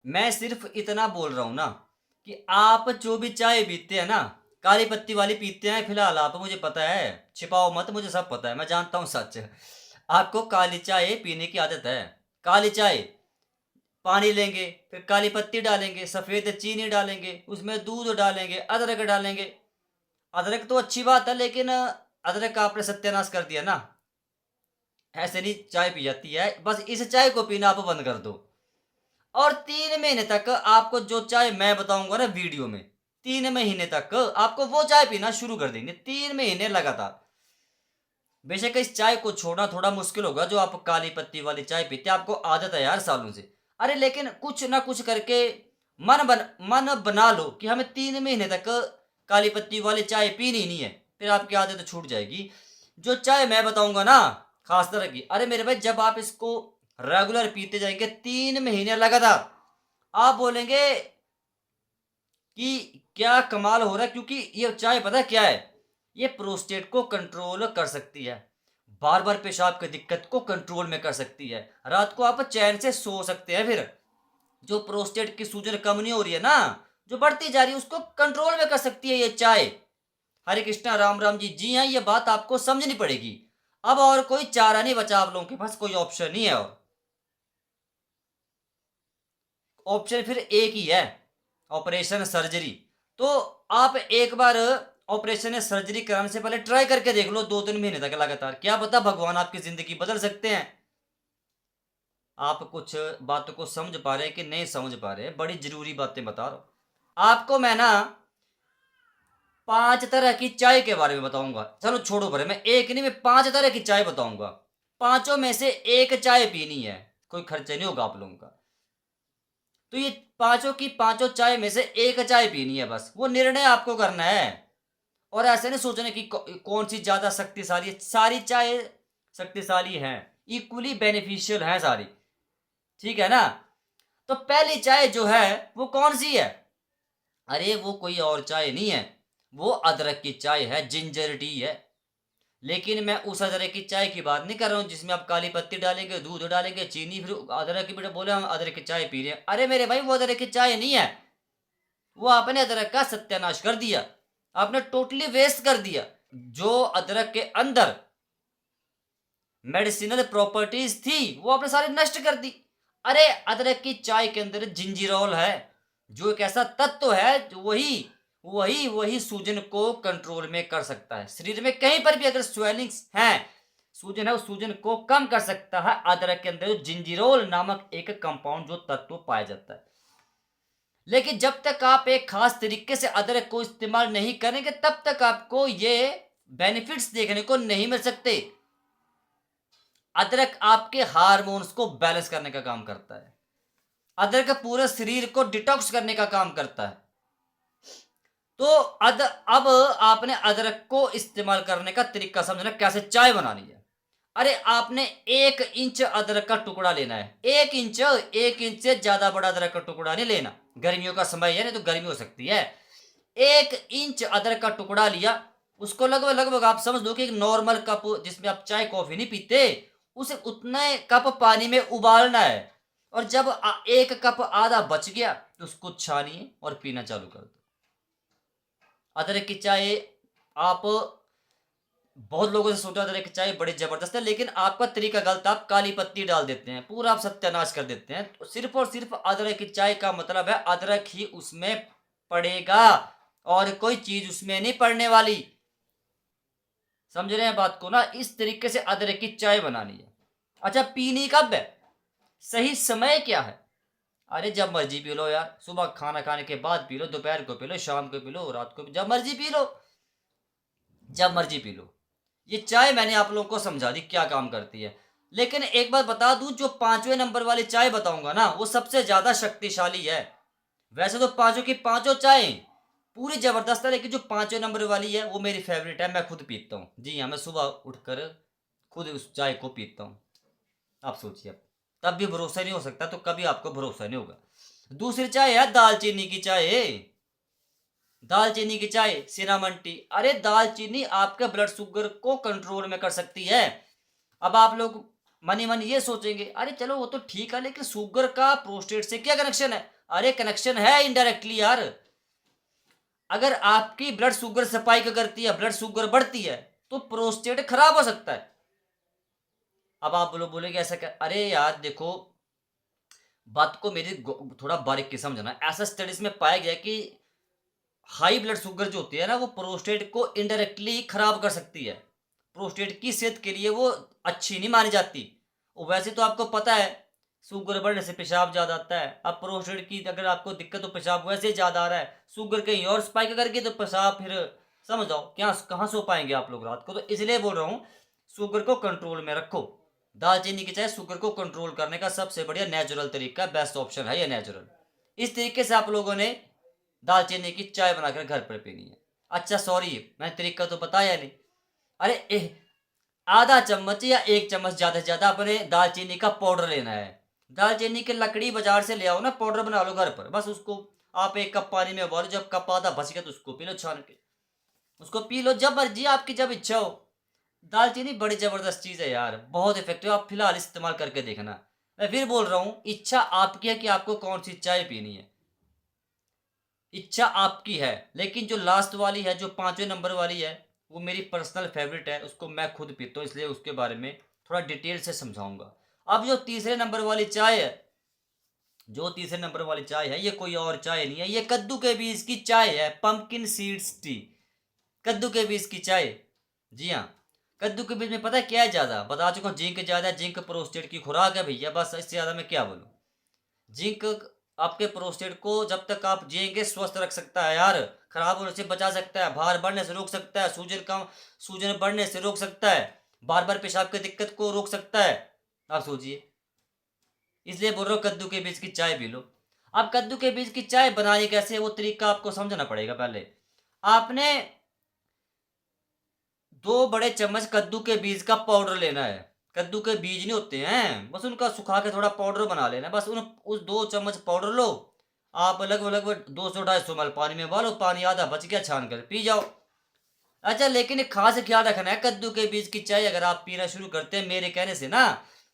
मैं सिर्फ इतना बोल रहा हूँ ना कि आप जो भी चाय पीते हैं ना, काली पत्ती वाली पीते हैं फिलहाल आप, मुझे पता है, छिपाओ मत, मुझे सब पता है, मैं जानता हूँ सच। आपको काली चाय पीने की आदत है। काली चाय, पानी लेंगे, फिर काली पत्ती डालेंगे, सफ़ेद चीनी डालेंगे, उसमें दूध डालेंगे, अदरक डालेंगे। अदरक तो अच्छी बात है, लेकिन अदरक का आपने सत्यानाश कर दिया ना। ऐसे नहीं चाय पी जाती है, बस इस चाय को पीना आप बंद कर दो। और 3 महीने तक आपको जो चाय मैं बताऊँगा ना वीडियो में, 3 महीने तक आपको वो चाय पीना शुरू कर देंगे, 3 महीने लगातार। बेशक इस चाय को छोड़ना थोड़ा मुश्किल होगा, जो आप काली पत्ती वाली चाय पीते हैं, आपको आदत है यार सालों से। अरे लेकिन कुछ ना कुछ करके मन बना लो कि हमें 3 महीने तक काली पत्ती वाली चाय पीनी ही नहीं है, फिर आपकी आदत छूट जाएगी। जो चाय मैं बताऊँगा ना, खास तरह की, अरे मेरे भाई जब आप इसको रेगुलर पीते जाएँगे 3 महीने लगातार, आप बोलेंगे कि क्या कमाल हो रहा है, क्योंकि ये चाय पता है क्या है? ये प्रोस्टेट को कंट्रोल कर सकती है। बार-बार पेशाब की दिक्कत को कंट्रोल में कर सकती है। रात को आप चैन से सो सकते हैं फिर। जो प्रोस्टेट की सूजन कम नहीं हो रही है ना, जो बढ़ती जा रही है, उसको कंट्रोल में कर सकती है ये चाय। हरे कृष्णा राम राम जी, जी हाँ, ये बात आपको समझनी पड़ेगी। अब और कोई चारा नहीं बचा आप लोगों के पास, कोई ऑप्शन नहीं है और। ऑप्शन फिर एक ही है, ऑपरेशन सर्जरी। तो आप एक बार ऑपरेशन या सर्जरी कराने से पहले ट्राई करके देख लो 2-3 महीने तक लगातार, क्या पता भगवान आपकी ज़िंदगी बदल सकते हैं। आप कुछ बातों को समझ पा रहे हैं कि नहीं समझ पा रहे हैं, बड़ी ज़रूरी बातें बता रहा हूँ। आपको मैं ना 5 तरह की चाय के बारे में बताऊँगा। चलो छोड़ो परे, मैं एक नहीं, मैं 5 तरह की चाय बताऊँगा। पाँचों में से एक चाय पीनी है, कोई खर्चा नहीं होगा आप लोगों का। तो ये पाँचों की पाँचों चाय में से एक चाय पीनी है बस, वो निर्णय आपको करना है। और ऐसे नहीं सोचना कि कौन सी ज़्यादा शक्तिशाली है, सारी चाय शक्तिशाली हैं, इक्वली बेनिफिशियल हैं सारी, ठीक है ना? तो पहली चाय जो है, वो कौन-सी है? अरे वो कोई और चाय नहीं है, वो अदरक की चाय है, जिंजर टी है। लेकिन मैं उस अदरक की चाय की बात नहीं कर रहा हूँ जिसमें आप काली पत्ती डालेंगे, दूध डालेंगे, चीनी, फिर अदरक की बेटा बोले हम अदरक की चाय पी रहे हैं। अरे मेरे भाई वो अदरक की चाय नहीं है, वो आपने अदरक का सत्यानाश कर दिया, आपने टोटली वेस्ट कर दिया। जो अदरक के अंदर मेडिसिनल प्रॉपर्टीज थी, वो आपने सारी नष्ट कर दी। अरे अदरक की चाय के अंदर जिंजीरोल है, जो एक ऐसा तत्व है जो वही वही वही सूजन को कंट्रोल में कर सकता है। शरीर में कहीं पर भी अगर स्वेलिंग्स हैं, सूजन है, उस सूजन को कम कर सकता है अदरक के अंदर जिंजीरोल नामक एक कंपाउंड, जो तत्व पाया जाता है। लेकिन जब तक आप एक खास तरीके से अदरक को इस्तेमाल नहीं करेंगे, तब तक आपको ये बेनिफिट्स देखने को नहीं मिल सकते। अदरक आपके हार्मोन्स को बैलेंस करने का काम करता है। अदरक पूरे शरीर को डिटॉक्स करने का काम करता है। तो अब आपने अदरक को इस्तेमाल करने का तरीका समझना, कैसे चाय बनानी है। अरे आपने 1 इंच अदरक का टुकड़ा लेना है। 1 इंच से ज़्यादा बड़ा अदरक का टुकड़ा नहीं लेना। गर्मियों का समय है, नहीं तो गर्मी हो सकती है। 1 इंच अदरक का टुकड़ा लिया, उसको लगभग आप समझ लो कि एक नॉर्मल कप जिसमें आप चाय कॉफ़ी नहीं पीते, उसे उतने कप पानी में उबालना है। और जब 1 कप आधा बच गया, तो उसको छानिए और पीना चालू कर दो। अदरक की चाय आप, बहुत लोगों से सोचा अदरक की चाय बड़ी ज़बरदस्त है, लेकिन आपका तरीका गलत है, आप काली पत्ती डाल देते हैं, पूरा आप सत्यानाश कर देते हैं। तो सिर्फ़ और सिर्फ़ अदरक की चाय का मतलब है अदरक ही उसमें पड़ेगा और कोई चीज़ उसमें नहीं पड़ने वाली। समझ रहे हैं बात को ना? इस तरीके से अदरक की चाय बनानी है। अच्छा, पीनी कब है? सही समय क्या है? अरे जब मर्ज़ी पी लो यार, सुबह खाना खाने के बाद पी लो, दोपहर को पी लो, शाम को पी लो, रात को, जब मर्ज़ी पी लो, जब मर्ज़ी पी लो। ये चाय मैंने आप लोगों को समझा दी क्या काम करती है। लेकिन एक बात बता दूँ, जो 5वें नंबर वाली चाय बताऊँगा ना, वो सबसे ज़्यादा शक्तिशाली है। वैसे तो पाँचों की पाँचों चाय पूरी ज़बरदस्त है, लेकिन जो 5वें नंबर वाली है, वो मेरी फ़ेवरेट है, मैं खुद पीता हूँ। जी हाँ, मैं सुबह उठकर खुद उस चाय को पीता हूँ। आप सोचिए अब, तब भी भरोसा नहीं हो सकता, तो कभी आपको भरोसा नहीं होगा। दूसरी चाय है दालचीनी की चाय। दालचीनी की चाय, सिनामन टी। अरे दालचीनी आपके ब्लड शुगर को कंट्रोल में कर सकती है। अब आप लोग मन ही मन ये सोचेंगे, अरे चलो वो तो ठीक है, लेकिन शुगर का प्रोस्टेट से क्या कनेक्शन है? अरे कनेक्शन है इनडायरेक्टली यार। अगर आपकी ब्लड शुगर स्पाइक करती है, ब्लड शुगर बढ़ती है, तो प्रोस्टेट खराब हो सकता है। अब आप लोग बोलेंगे ऐसा क्या? अरे यार देखो, बात को मेरी थोड़ा बारीकी समझना। ऐसा स्टडीज में पाया गया कि हाई ब्लड शुगर जो होती है ना, वो प्रोस्टेट को इनडायरेक्टली खराब कर सकती है। प्रोस्टेट की सेहत के लिए वो अच्छी नहीं मानी जाती। और वैसे तो आपको पता है, शुगर बढ़ने से पेशाब ज़्यादा आता है। अब प्रोस्टेट की अगर आपको दिक्कत, तो पेशाब वैसे ही ज़्यादा आ रहा है, शुगर कहीं और स्पाइक करके तो पेशाब फिर समझ जाओ क्या, कहाँ सो पाएंगे आप लोग रात को। तो इसलिए बोल रहा हूँ, शुगर को कंट्रोल में रखो। दालचीनी की चाय शुगर को कंट्रोल करने का सबसे बढ़िया नेचुरल तरीका, बेस्ट ऑप्शन है ये नेचुरल। इस तरीके से आप लोगों ने दालचीनी की चाय बनाकर घर पर पीनी है। अच्छा सॉरी, मैंने तरीका तो बताया नहीं। अरे आधा चम्मच या 1 चम्मच ज़्यादा से ज़्यादा अपने दालचीनी का पाउडर लेना है। दालचीनी की लकड़ी बाजार से ले आओ ना, पाउडर बना लो घर पर। बस उसको आप 1 कप पानी में उबालो, जब कप आधा बच गया तो उसको पी लो छान के। उसको पी लो जब मर्जी, आपकी जब इच्छा हो। दालचीनी बड़ी ज़बरदस्त चीज़ है यार, बहुत इफेक्टिव। आप फिलहाल इस्तेमाल करके देखना। मैं फिर बोल रहा हूँ, इच्छा आपकी है कि आपको कौन सी चाय पीनी है। इच्छा आपकी है, लेकिन जो लास्ट वाली है, जो 5वें नंबर वाली है, वो मेरी पर्सनल फेवरेट है। उसको मैं खुद पीता हूँ, इसलिए उसके बारे में थोड़ा डिटेल से समझाऊंगा। अब जो तीसरे नंबर वाली चाय है, जो तीसरे नंबर वाली चाय है, ये कोई और चाय नहीं है, ये कद्दू के बीज की चाय है। पंपकिन सीड्स टी, कद्दू के बीज की चाय। जी हाँ, कद्दू के बीज में पता है क्या है ज़्यादा, बता चुका हूँ, जिंक ज़्यादा है। जिंक प्रोस्टेट की खुराक है भैया, बस इससे ज़्यादा मैं क्या बोलूँ। जिंक आपके प्रोस्टेट को जब तक आप जिएंगे स्वस्थ रख सकता है यार, खराब होने से बचा सकता है, भार बढ़ने से रोक सकता है, सूजन बढ़ने से रोक सकता है, बार बार पेशाब की दिक्कत को रोक सकता है। आप सोचिए, इसलिए बोल रहा हूँ कद्दू के बीज की चाय पी लो। अब कद्दू के बीज की चाय बनानी कैसे, वो तरीका आपको समझना पड़ेगा। पहले आपने 2 बड़े चम्मच कद्दू के बीज का पाउडर लेना है। कद्दू के बीज नहीं होते हैं, बस उनका सुखा के थोड़ा पाउडर बना लेना है। बस उस 2 चम्मच पाउडर लो। आप लगभग लगभग 200-250 ml पानी में उबालो, पानी आधा बच गया, छान कर पी जाओ। अच्छा, लेकिन एक खास ख्याल रखना है, कद्दू के बीज की चाय अगर आप पीना शुरू करते हैं मेरे कहने से ना,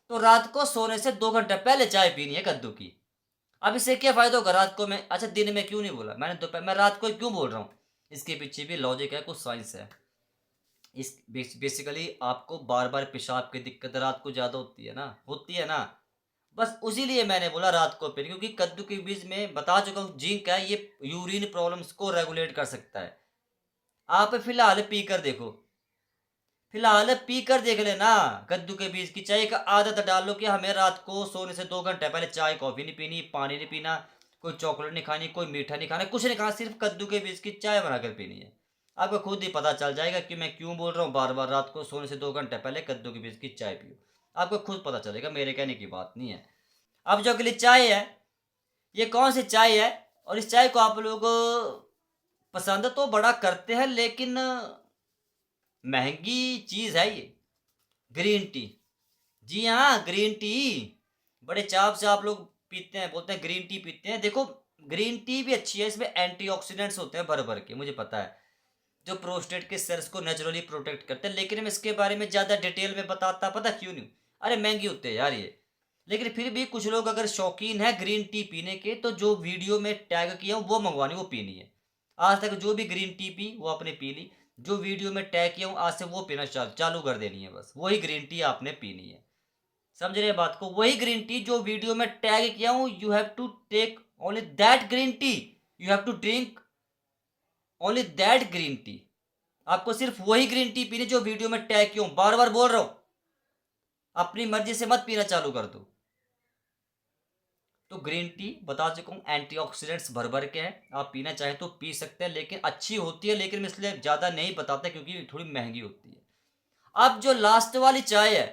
तो रात को सोने से 2 घंटे पहले चाय पीनी है कद्दू की। अब इससे क्या फायदा होगा रात को? मैं अच्छा दिन में क्यों नहीं बोला मैंने, तो मैं रात को क्यों बोल रहा हूँ, इसके पीछे भी लॉजिक है, कुछ साइंस है। इस बेसिकली आपको बार बार पेशाब की दिक्कत रात को ज़्यादा होती है ना, बस उसी लिए मैंने बोला रात को पीने, क्योंकि कद्दू के बीज में बता चुका हूँ जिंक है, ये यूरिन प्रॉब्लम्स को रेगुलेट कर सकता है। आप फिलहाल पी कर देखो, फिलहाल पी कर देख लेना। कद्दू के बीज की चाय का आदत डाल लो कि हमें रात को सोने से 2 घंटे पहले चाय कॉफ़ी नहीं पीनी, पानी नहीं पीना, कोई चॉकलेट नहीं खानी, कोई मीठा नहीं खाना, कुछ नहीं खाना, सिर्फ कद्दू के बीज की चाय बनाकर पीनी है। आपको खुद ही पता चल जाएगा कि मैं क्यों बोल रहा हूँ बार बार रात को सोने से 2 घंटे पहले कद्दू के बीज की चाय पियो। आपको खुद पता चलेगा, मेरे कहने की बात नहीं है। अब जो अगली चाय है, ये कौन सी चाय है, और इस चाय को आप लोग पसंद तो बड़ा करते हैं, लेकिन महंगी चीज़ है ये, ग्रीन टी। जी हाँ, ग्रीन टी बड़े चाव से आप लोग पीते हैं, बोलते हैं ग्रीन टी पीते हैं। देखो, ग्रीन टी भी अच्छी है, इसमें एंटीऑक्सीडेंट्स होते हैं भर भर के, मुझे पता है, जो प्रोस्टेट के सेल्स को नेचुरली प्रोटेक्ट करते हैं। लेकिन मैं इसके बारे में ज़्यादा डिटेल में बताता पता क्यों नहीं? अरे महंगी होते हैं यार ये। लेकिन फिर भी कुछ लोग अगर शौकीन है ग्रीन टी पीने के, तो जो वीडियो में टैग किया हूँ वो मंगवानी, वो पीनी है। आज तक जो भी ग्रीन टी पी वो आपने पी ली, जो वीडियो में टैग किया हूँ आज से वो पीना चालू कर देनी है, बस वही ग्रीन टी आपने पीनी है। समझ रहे हैं बात को? वही ग्रीन टी जो वीडियो में टैग किया हूँ, you have to take only that green tea, you have to drink only that green tea. आपको सिर्फ वही ग्रीन टी पीनी जो वीडियो में टैग किया हूँ, बार बार बोल रहा हूँ। अपनी मर्जी से मत पीना चालू कर दो। तो ग्रीन टी बता चुका हूँ, एंटीऑक्सीडेंट्स भर भर के हैं, आप पीना चाहें तो पी सकते हैं, लेकिन अच्छी होती है, लेकिन मैं इसलिए ज़्यादा नहीं बताता क्योंकि थोड़ी महंगी होती है। अब जो लास्ट वाली चाय है,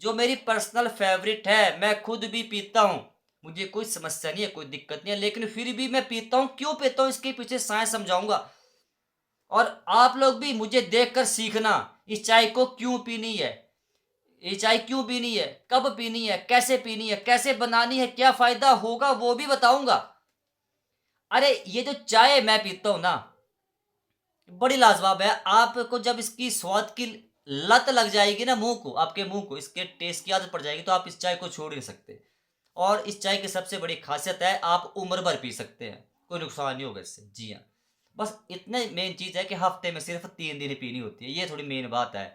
जो मेरी पर्सनल फेवरेट है, मैं खुद भी पीता हूँ, मुझे कोई समस्या नहीं है, कोई दिक्कत नहीं है, लेकिन फिर भी मैं पीता हूँ। क्यों पीता हूँ इसके पीछे साइंस समझाऊंगा, और आप लोग भी मुझे देखकर सीखना इस चाय को क्यों पीनी है, ये चाय क्यों पीनी है, कब पीनी है, कैसे बनानी है, क्या फायदा होगा वो भी बताऊंगा। अरे ये जो चाय मैं पीता हूं ना, बड़ी लाजवाब है। आपको जब इसकी स्वाद की लत लग जाएगी ना, मुंह को, आपके मुंह को इसके टेस्ट की आदत पड़ जाएगी, तो आप इस चाय को छोड़ नहीं सकते। और इस चाय की सबसे बड़ी खासियत है आप उम्र भर पी सकते हैं, कोई नुकसान नहीं होगा इससे। जी हाँ, बस इतने मेन चीज़ है कि हफ्ते में सिर्फ 3 दिन ही पीनी होती है, ये थोड़ी मेन बात है।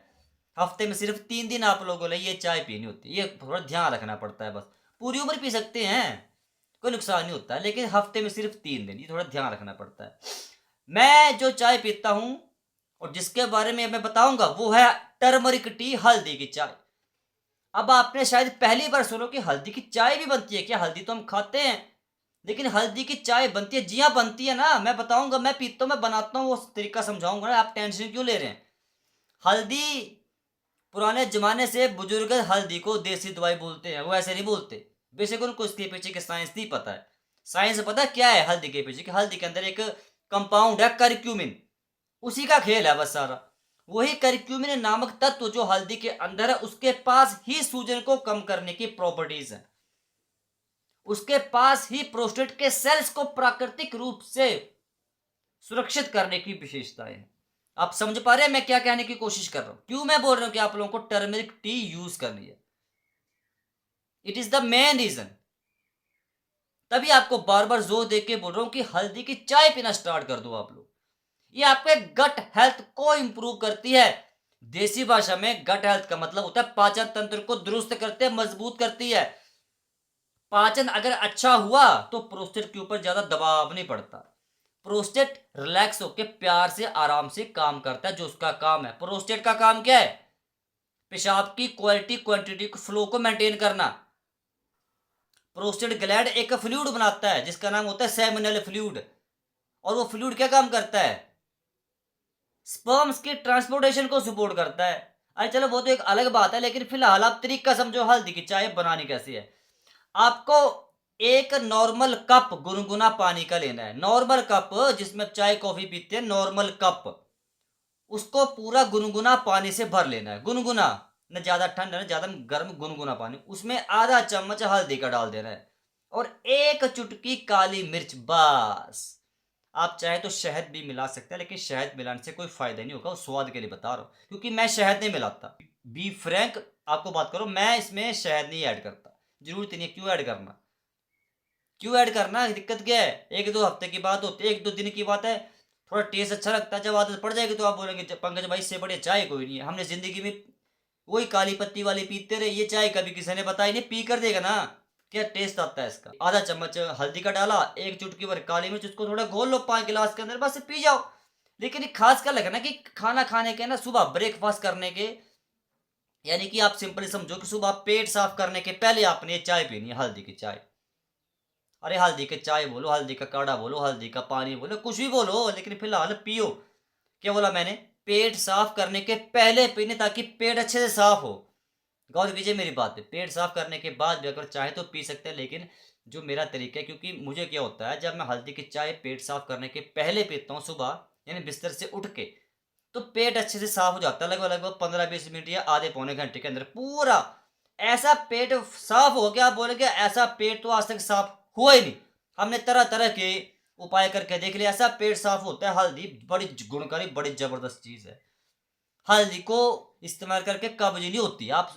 हफ्ते में सिर्फ 3 दिन आप लोगों ने ये चाय पीनी होती है, ये थोड़ा ध्यान रखना पड़ता है बस। पूरी उम्र पी सकते हैं, कोई नुकसान नहीं होता है, लेकिन हफ्ते में सिर्फ 3 दिन, ये थोड़ा ध्यान रखना पड़ता है। मैं जो चाय पीता हूँ और जिसके बारे में मैं बताऊँगा वो है टर्मरिक टी, हल्दी की चाय। अब आपने शायद पहली बार सुनो कि हल्दी की चाय भी बनती है क्या? हल्दी तो हम खाते हैं, लेकिन हल्दी की चाय बनती है। जी हाँ, बनती है ना, मैं बताऊँगा, मैं पीता हूँ, मैं बनाता हूँ, वो तरीका समझाऊँगा ना, आप टेंशन क्यों ले रहे हैं? हल्दी पुराने ज़माने से बुजुर्ग हल्दी को देसी दवाई बोलते हैं, वो ऐसे नहीं बोलते। बेशक उनको इसके पीछे की साइंस नहीं पता है। साइंस पता है क्या है हल्दी के पीछे? कि हल्दी के अंदर एक कंपाउंड है करक्यूमिन, उसी का खेल है बस सारा। वही करक्यूमिन नामक तत्व जो हल्दी के अंदर है, उसके पास ही सूजन को कम करने की प्रॉपर्टीज़ हैं। उसके पास ही प्रोस्टेट के सेल्स को प्राकृतिक रूप से सुरक्षित करने की विशेषताएं हैं। आप समझ पा रहे हैं मैं क्या कहने की कोशिश कर रहा हूं? क्यों मैं बोल रहा हूं कि आप लोगों को टर्मरिक टी यूज करनी है? It is the main reason. तभी आपको बार बार जोर दे के बोल रहा हूं कि हल्दी की चाय पीना स्टार्ट कर दो आप लोग। ये आपके गट हेल्थ को इंप्रूव करती है। देसी भाषा में गट हेल्थ का मतलब होता है पाचन तंत्र को दुरुस्त करते, मजबूत करती है। पाचन अगर अच्छा हुआ तो प्रोस्टेट के ऊपर ज्यादा दबाव नहीं पड़ता। प्रोस्टेट रिलैक्स होकर प्यार से आराम से काम करता है, जो उसका काम है। प्रोस्टेट का काम क्या है? पेशाब की क्वालिटी क्वांटिटी को फ्लो को मेंटेन करना। प्रोस्टेट ग्लैंड एक फ्लूइड बनाता है जिसका नाम होता है सेमिनल फ्लूइड, और वो फ्लूइड क्या काम करता है? स्पर्म्स के ट्रांसपोर्टेशन को सपोर्ट करता है। अरे चलो वो तो एक अलग बात है, लेकिन फिलहाल आप तरीका समझो हल्दी की चाय बनानी कैसी है। आपको एक नॉर्मल कप गुनगुना पानी का लेना है। नॉर्मल कप जिसमें चाय कॉफी पीते हैं, नॉर्मल कप, उसको पूरा गुनगुना पानी से भर लेना है। गुनगुना, न ज्यादा ठंडा न ज्यादा गर्म, गुनगुना पानी। उसमें आधा चम्मच हल्दी का डाल देना है और एक चुटकी काली मिर्च, बस। आप चाहे तो शहद भी मिला सकते हैं, लेकिन शहद मिलाने से कोई फायदा नहीं होगा, वो स्वाद के लिए बता रहा हूँ, क्योंकि मैं शहद नहीं मिलाता। बी फ्रैंक आपको बात करो, मैं इसमें शहद नहीं ऐड करता। जरूरत नहीं है, क्यों ऐड करना? क्यों ऐड करना, दिक्कत क्या है? एक दो हफ्ते की बात होती है, एक दो दिन की बात है। थोड़ा टेस्ट अच्छा लगता है, जब आदत पड़ जाएगी तो आप बोलेंगे पंकज भाई इससे बढ़िया चाय कोई नहीं है। हमने जिंदगी में वही काली पत्ती वाली पीते रहे, ये चाय कभी किसी ने बताई नहीं। पी कर देगा ना क्या टेस्ट आता है इसका। आधा चम्मच हल्दी का डाला, एक चुटकी भर काली मिर्च, उसको थोड़ा घोल लो 5 गिलास के अंदर, बस पी जाओ। लेकिन ये खास कर लगे ना कि खाना खाने के ना, सुबह ब्रेकफास्ट करने के, यानी कि आप सिंपली समझो कि सुबह पेट साफ करने के पहले आपने ये चाय पीनी है, हल्दी की चाय। अरे हल्दी की चाय बोलो, हल्दी का काढ़ा बोलो, हल्दी का पानी बोलो, कुछ भी बोलो, लेकिन फिलहाल पियो। क्या बोला मैंने? पेट साफ करने के पहले पीने, ताकि पेट अच्छे से साफ हो। गौर कीजिए मेरी बात पे। पेट साफ करने के बाद भी अगर चाहे तो पी सकते हैं, लेकिन जो मेरा तरीका है, क्योंकि मुझे क्या होता है, जब मैं हल्दी की चाय पेट साफ करने के पहले पीता हूँ सुबह, यानी बिस्तर से उठ के, तो पेट अच्छे से साफ हो जाता है। लगभग लगभग 15-20 मिनट या आधे पौने घंटे के अंदर पूरा ऐसा पेट साफ हो गया। आप बोलेंगे ऐसा पेट तो आज तक साफ हुआ ही नहीं। हमने तरह तरह के उपाय करके देख लिया, ऐसा पेट साफ होता है। हल्दी बड़ी गुणकारी, बड़ी जबरदस्त चीज है। हल्दी को इस्तेमाल करके कब्ज नहीं होती। आप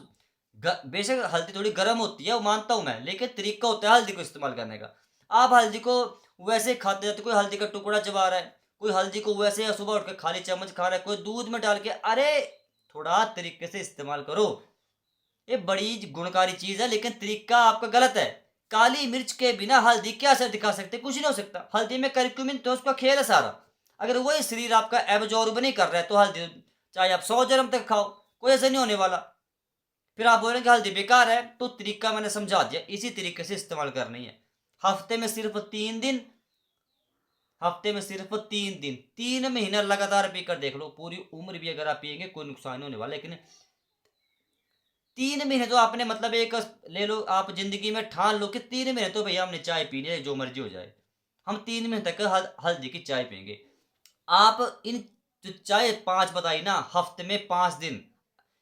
बेशक हल्दी थोड़ी गर्म होती है, वो मानता हूं मैं, लेकिन तरीका होता है हल्दी को इस्तेमाल करने का। आप हल्दी को वैसे खाते जाते, कोई हल्दी का टुकड़ा चबा रहा है, कोई हल्दी को वैसे सुबह उठ के खाली चम्मच खा रहा है, कोई दूध में डाल के। अरे थोड़ा तरीके से इस्तेमाल करो, ये बड़ी गुणकारी चीज है, लेकिन तरीका आपका गलत है। काली मिर्च के बिना हल्दी क्या असर दिखा सकते? कुछ नहीं हो सकता। हल्दी में करक्यूमिन तो उसका खेल है सारा। अगर वही शरीर आपका एब्जॉर्ब नहीं कर रहा है तो हल्दी चाहे आप 100 जन्म तक खाओ, कोई ऐसा नहीं होने वाला। फिर आप बोलेंगे हल्दी बेकार है, तो तरीका मैंने समझा दिया, इसी तरीके से इस्तेमाल करनी है। हफ्ते में सिर्फ 3 दिन, हफ्ते में सिर्फ 3 दिन, 3 महीने लगातार पीकर देख लो। पूरी उम्र भी अगर आप पियेंगे कोई नुकसान नहीं होने वाला, लेकिन 3 महीने तो आपने मतलब एक ले लो, आप जिंदगी में ठान लो कि 3 महीने तो भैया हमने चाय पीनी है, जो मर्जी हो जाए, हम 3 महीने तक हल्दी की चाय पियेंगे। आप इन जो चाय 5 बताई ना, हफ्ते में 5 दिन,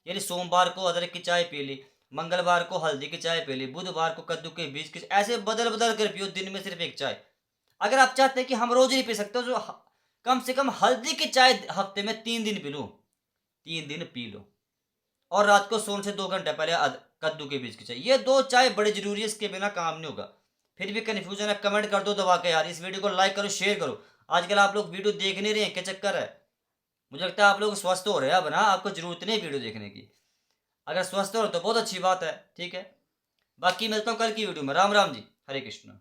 यानी सोमवार को अदरक की चाय पी ली, मंगलवार को हल्दी की चाय पी ली, बुधवार को कद्दू के बीज की, ऐसे बदल बदल कर पियो, दिन में सिर्फ एक चाय। अगर आप चाहते हैं कि हम रोज नहीं पी सकते, तो कम से कम हल्दी की चाय हफ्ते में 3 दिन पी लो, 3 दिन पी लो। और रात को सोने से 2 घंटे पहले कद्दू के बीज की चाय, ये 2 चाय बड़े ज़रूरी है, इसके बिना काम नहीं होगा। फिर भी कन्फ्यूज़न है, कमेंट कर दो दबा के यार, इस वीडियो को लाइक करो, शेयर करो। आजकल आप लोग वीडियो देख नहीं रहे हैं, क्या चक्कर है? मुझे लगता है आप लोग स्वस्थ हो रहे हैं अब ना, आपको ज़रूरत नहीं है वीडियो देखने की। अगर स्वस्थ हो तो बहुत अच्छी बात है, ठीक है? बाकी मिलता हूँ कल की वीडियो में। राम राम जी, हरे कृष्ण।